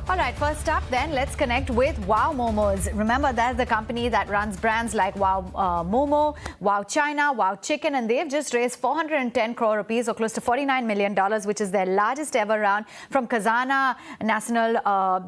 All right, first up then, let's connect with Wow Momos. Remember, that's the company that runs brands like Wow Momo, Wow China, Wow Chicken, and they've just raised 410 crore rupees or close to $49 million, which is their largest ever round from Khazanah Nasional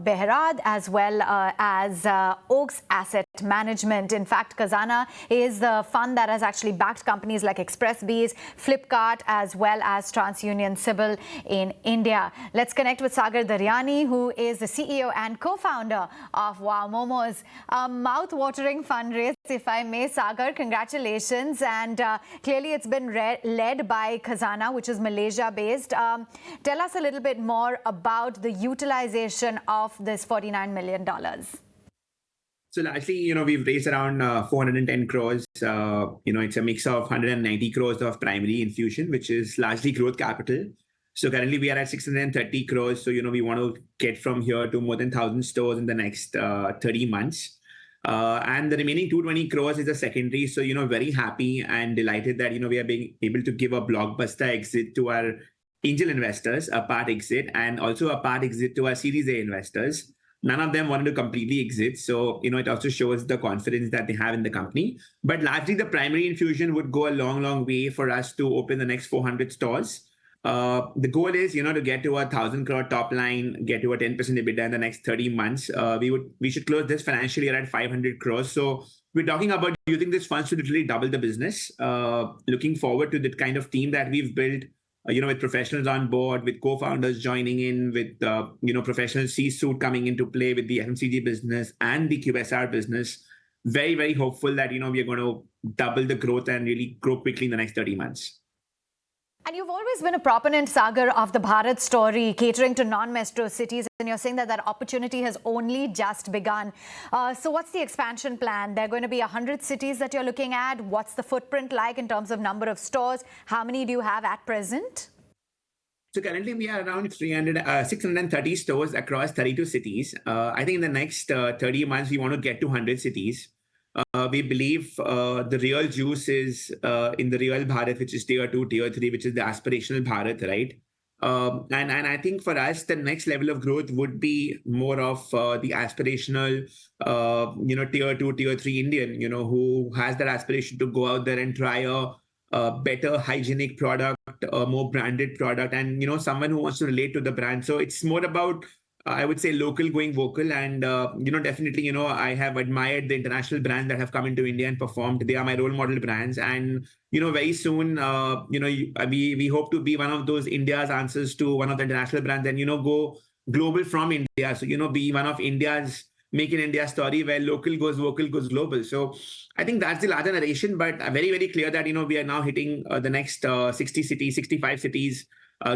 Berhad as well as Oaks Asset Management. In fact, Khazanah is the fund that has actually backed companies like ExpressBees, Flipkart, as well as TransUnion Civil in India. Let's connect with Sagar Daryani, who is the CEO and co-founder of Wow Momos. A mouth-watering fundraise, if I may. Sagar, congratulations. And clearly it's been led by Khazanah, which is Malaysia-based. Tell us a little bit more about the utilization of this $49 million. So largely, we've raised around 410 crores. It's a mix of 190 crores of primary infusion, which is largely growth capital. So currently we are at 630 crores. So, we want to get from here to more than 1,000 stores in the next 30 months. And the remaining 220 crores is a secondary. So, very happy and delighted that, we are being able to give a blockbuster exit to our angel investors, a part exit, and also a part exit to our Series A investors. None of them wanted to completely exit. So, it also shows the confidence that they have in the company. But largely the primary infusion would go a long, long way for us to open the next 400 stores. The goal is, to get to 1,000 crore top line, get to a 10% EBITDA in the next 30 months. We should close this financial year at 500 crores. So we're talking about using this funds to literally double the business. Looking forward to the kind of team that we've built, with professionals on board, with co-founders joining in, with, professional C-suite coming into play with the FMCG business and the QSR business. Very, very hopeful that, we are going to double the growth and really grow quickly in the next 30 months. And you've always been a proponent, Sagar, of the Bharat story, catering to non-metro cities. And you're saying that that opportunity has only just begun. So what's the expansion plan? There are going to be 100 cities that you're looking at. What's the footprint like in terms of number of stores? How many do you have at present? So currently we are around 630 stores across 32 cities. I think in the next 30 months, we want to get to 100 cities. We believe the real juice is in the real Bharat, which is tier 2, tier 3, which is the aspirational Bharat, right? And I think for us, the next level of growth would be more of the aspirational, tier 2, tier 3 Indian, who has that aspiration to go out there and try a better hygienic product, a more branded product, and, someone who wants to relate to the brand. So it's more about I would say local going vocal, and definitely I have admired the international brands that have come into India and performed. They are my role model brands, and very soon we hope to be one of those India's answers to one of the international brands, and go global from India. So be one of India's Make in India story where local goes vocal goes global. So I think that's the larger narration, but very, very clear that we are now hitting the next 60 cities, 65 cities,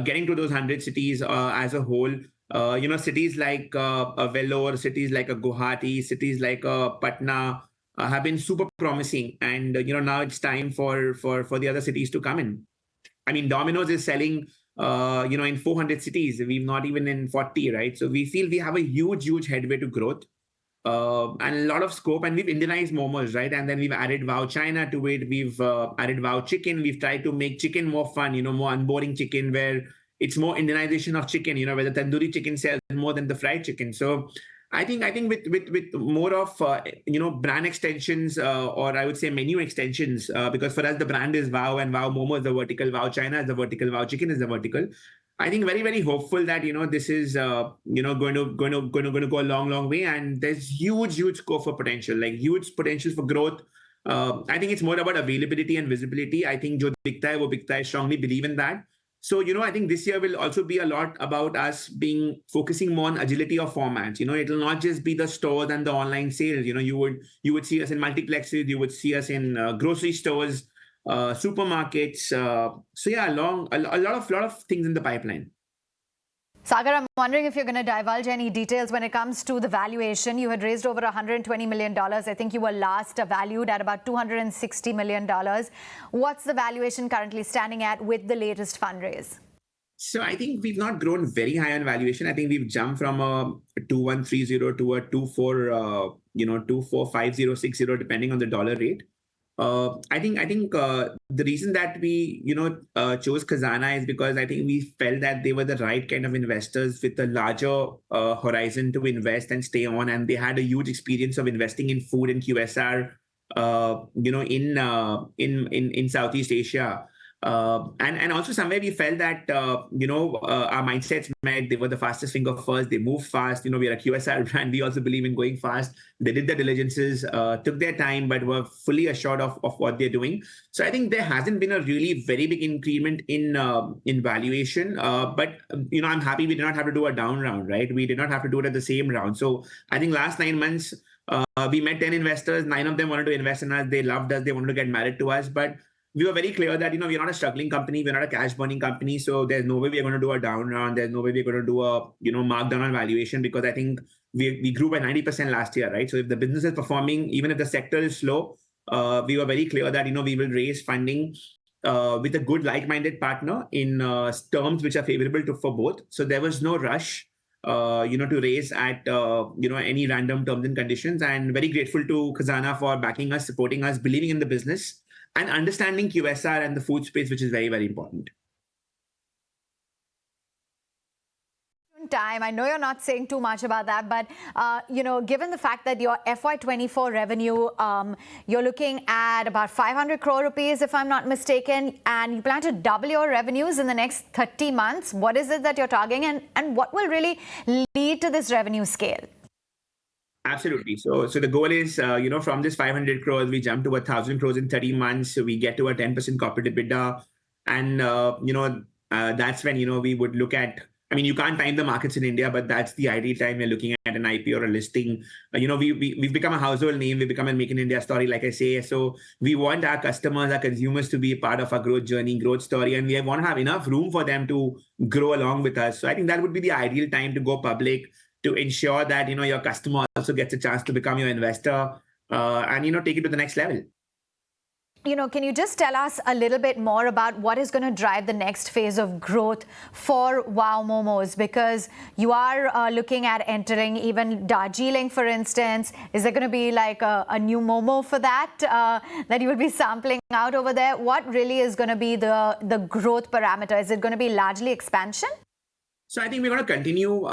getting to those 100 cities as a whole. Cities like Vellore, cities like Guwahati, cities like Patna have been super promising. And, now it's time for the other cities to come in. I mean, Domino's is selling, in 400 cities. We're not even in 40, right? So we feel we have a huge, huge headway to growth and a lot of scope. And we've Indianized momos, right? And then we've added Wow China to it. We've added Wow Chicken. We've tried to make chicken more fun, more unboring chicken where it's more Indianization of chicken, where the tandoori chicken sells more than the fried chicken. So I think with more of, brand extensions or I would say menu extensions, because for us, the brand is Wow and Wow Momo is the vertical, Wow China is the vertical, Wow Chicken is the vertical. I think very, very hopeful that, this is, going to go a long, long way. And there's huge, huge scope for potential, like huge potential for growth. I think it's more about availability and visibility. I think jo dikhta hai, wo bikhta hai. I strongly believe in that. So, I think this year will also be a lot about us focusing more on agility of formats. It'll not just be the stores and the online sales. You would see us in multiplexes, you would see us in grocery stores, supermarkets. So yeah, a lot of things in the pipeline. Sagar, I'm wondering if you're going to divulge any details when it comes to the valuation. You had raised over $120 million. I think you were last valued at about $260 million. What's the valuation currently standing at with the latest fundraise? So I think we've not grown very high on valuation. I think we've jumped from a 2130 to a 245060, depending on the dollar rate. I think the reason that we chose Khazanah is because I think we felt that they were the right kind of investors with a larger horizon to invest and stay on, and they had a huge experience of investing in food and QSR, in Southeast Asia. And also somewhere we felt that our mindsets met. They were the fastest finger first. They move fast. We are a QSR brand. We also believe in going fast. They did their diligences, took their time, but were fully assured of what they're doing. So I think there hasn't been a really very big increment in valuation. But I'm happy we did not have to do a down round, right? We did not have to do it at the same round. So I think last 9 months we met 10 investors. 9 of them wanted to invest in us. They loved us. They wanted to get married to us, but we were very clear that we're not a struggling company, we're not a cash burning company, so there's no way we're going to do a down round, there's no way we're going to do a markdown on valuation, because I think we grew by 90% last year, right? So if the business is performing, even if the sector is slow, we were very clear that we will raise funding with a good like-minded partner in terms which are favorable for both. So there was no rush to raise at any random terms and conditions, and very grateful to Khazanah for backing us, supporting us, believing in the business, and understanding QSR and the food space, which is very, very important. Time. I know you're not saying too much about that, but given the fact that your FY24 revenue, you're looking at about 500 crore rupees, if I'm not mistaken, and you plan to double your revenues in the next 30 months. What is it that you're targeting, and what will really lead to this revenue scale? Absolutely. So the goal is, from this 500 crores, we jump to 1,000 crores in 30 months. So we get to a 10% corporate EBITDA. And, that's when, we would look at, I mean, you can't time the markets in India, but that's the ideal time we're looking at an IPO or a listing. We've become a household name. We've become a Make in India story, like I say. So we want our customers, our consumers to be a part of our growth journey, growth story. And we want to have enough room for them to grow along with us. So I think that would be the ideal time to go public, to ensure that your customer also gets a chance to become your investor, and take it to the next level. Can you just tell us a little bit more about what is going to drive the next phase of growth for Wow Momos? Because you are looking at entering even Darjeeling, for instance. Is there going to be like a new Momo for that that you will be sampling out over there? What really is going to be the growth parameter? Is it going to be largely expansion? So I think we're going to continue.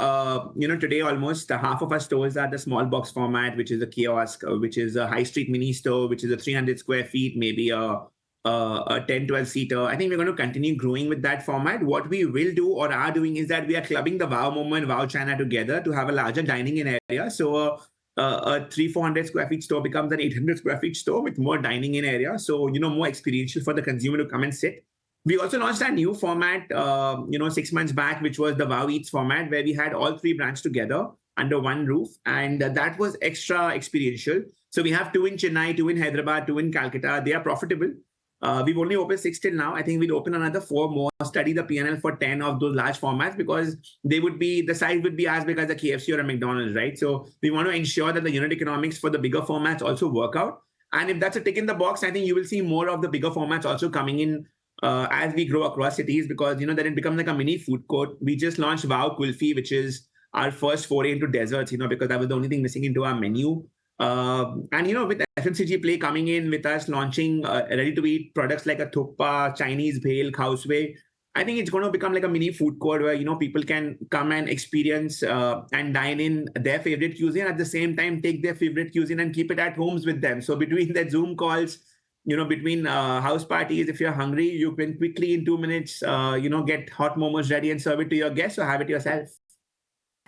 Today almost half of our stores are the small box format, which is a kiosk, which is a high street mini store, which is a 300 square feet, maybe a 10, 12 seater. I think we're going to continue growing with that format. What we will do or are doing is that we are clubbing the Wow Momo and Wow China together to have a larger dining in area. So a 300-400 square feet store becomes an 800 square feet store with more dining in area. So, more experiential for the consumer to come and sit. We also launched our new format, 6 months back, which was the Wow Eats format, where we had all 3 brands together under one roof. And that was extra experiential. So we have 2 in Chennai, 2 in Hyderabad, 2 in Calcutta. They are profitable. We've only opened 6 till now. I think we'll open another 4 more, study the P&L for 10 of those large formats, because the size would be as big as a KFC or a McDonald's, right? So we want to ensure that the unit economics for the bigger formats also work out. And if that's a tick in the box, I think you will see more of the bigger formats also coming in as we grow across cities, because then it becomes like a mini food court. We just launched Wow Kulfi, which is our first foray into desserts, because that was the only thing missing into our menu. And with FMCG play coming in, with us launching ready-to-eat products like a thukpa, Chinese bhel, khawswe, I think it's going to become like a mini food court where people can come and experience and dine in their favorite cuisine, at the same time take their favorite cuisine and keep it at homes with them. So between the Zoom calls, between house parties, if you're hungry, you can quickly in 2 minutes, get hot momos ready and serve it to your guests or have it yourself.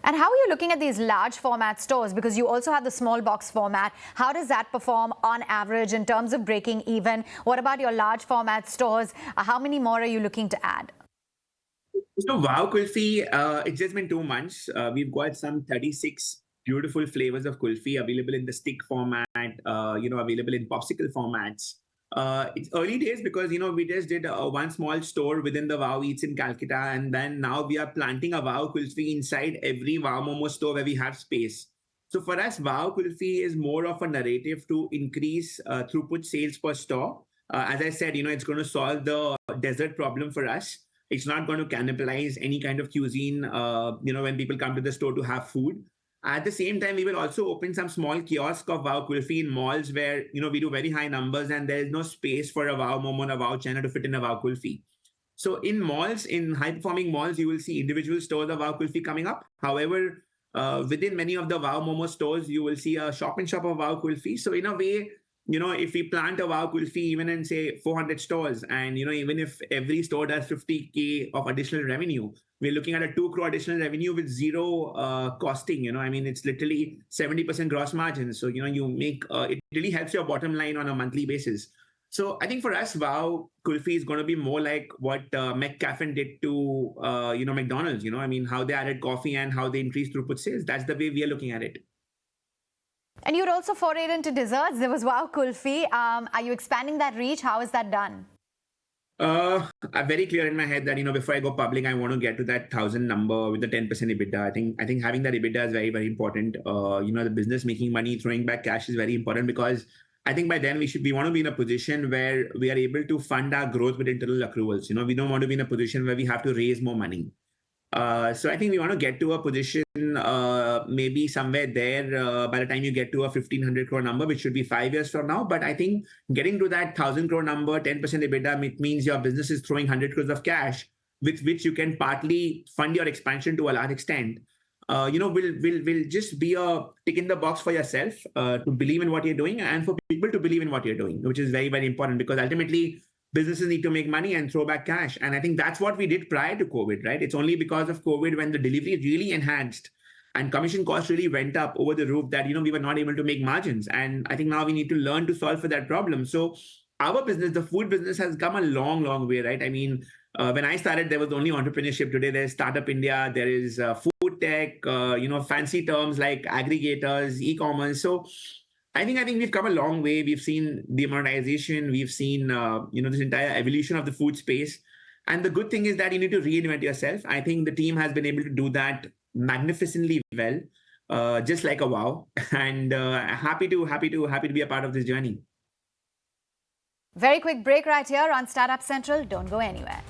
And how are you looking at these large format stores? Because you also have the small box format. How does that perform on average in terms of breaking even? What about your large format stores? How many more are you looking to add? So Wow Kulfi, it's just been 2 months. We've got some 36 beautiful flavors of kulfi available in the stick format, available in popsicle formats. It's early days because, we just did one small store within the Wow Eats in Calcutta. And then now we are planting a Wow Kulfi inside every Wow Momo store where we have space. So for us, Wow Kulfi is more of a narrative to increase throughput sales per store. As I said, it's going to solve the dessert problem for us. It's not going to cannibalize any kind of cuisine, when people come to the store to have food. At the same time, we will also open some small kiosk of Wow Kulfi in malls where, we do very high numbers and there is no space for a Wow Momo and a Wow China to fit in a Wow Kulfi. So in malls, in high-performing malls, you will see individual stores of Wow Kulfi coming up. However, within many of the Wow Momo stores, you will see a shop of Wow Kulfi. So in a way, if we plant a Wow Kulfi even in say 400 stores, and even if every store does 50K of additional revenue, we're looking at a 2 crore additional revenue with zero costing. I mean, it's literally 70% gross margin. So you make it really helps your bottom line on a monthly basis. So I think for us, Wow Kulfi is going to be more like what McCaffin did to McDonald's. I mean, how they added coffee and how they increased throughput sales. That's the way we are looking at it. And you'd also forayed into desserts. There was Wow Kulfi. Are you expanding that reach? How is that done? I'm very clear in my head that before I go public, I want to get to that 1,000 number with the 10% EBITDA. I think having that EBITDA is very, very important. The business making money, throwing back cash is very important, because I think by then we want to be in a position where we are able to fund our growth with internal accruals. We don't want to be in a position where we have to raise more money. So I think we want to get to a position maybe somewhere there by the time you get to a 1,500 crore number, which should be 5 years from now. But I think getting to that 1,000 crore number, 10% EBITDA, means your business is throwing 100 crores of cash, with which you can partly fund your expansion to a large extent. Will just be a tick in the box for yourself to believe in what you're doing, and for people to believe in what you're doing, which is very, very important, because ultimately businesses need to make money and throw back cash. And I think that's what we did prior to COVID, right? It's only because of COVID, when the delivery really enhanced and commission costs really went up over the roof, that, we were not able to make margins. And I think now we need to learn to solve for that problem. So our business, the food business, has come a long, long way, right? I mean, when I started, there was only entrepreneurship. Today, there's Startup India, there is food tech, fancy terms like aggregators, e-commerce. So I think we've come a long way. We've seen demonetization. We've seen this entire evolution of the food space. And the good thing is that you need to reinvent yourself. I think the team has been able to do that magnificently well, just like a Wow. And happy to be a part of this journey. Very quick break right here on Startup Central. Don't go anywhere.